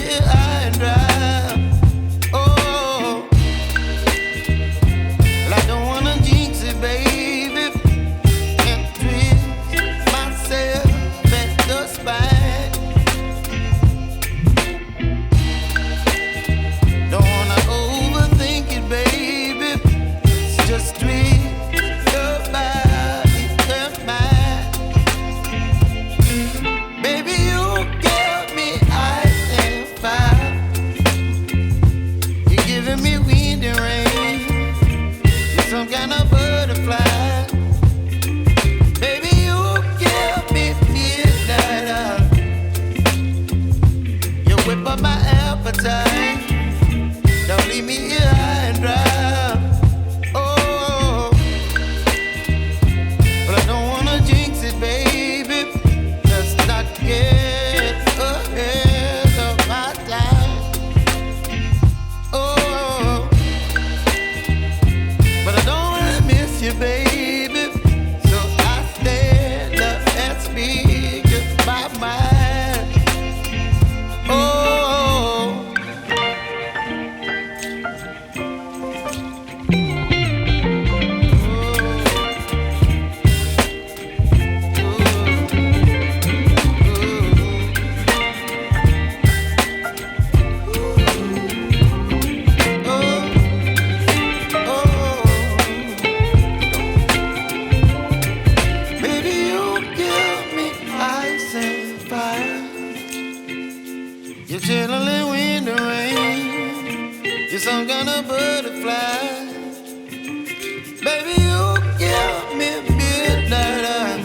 here high and dry. Oh, well, I don't wanna jinx it, baby, and twist myself at the spine. Don't wanna overthink it, baby. It's just twist your body and mine. Baby, you give me ice and fire. You're giving me wind and rain. You're some kind of butterfly. Baby, you give me midnight. You whip up my appetite. Don't leave me here high and dry. Oh, but I don't wanna jinx it, baby. Let's not get ahead of my time. Oh, but I don't wanna miss you, baby. So I stand up and speak my mind. Oh. Baby, you give me ice and fire. You're channeling wind and rain. You're some kind of butterfly. Baby, you give me midnight.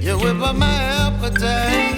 You whip up my appetite.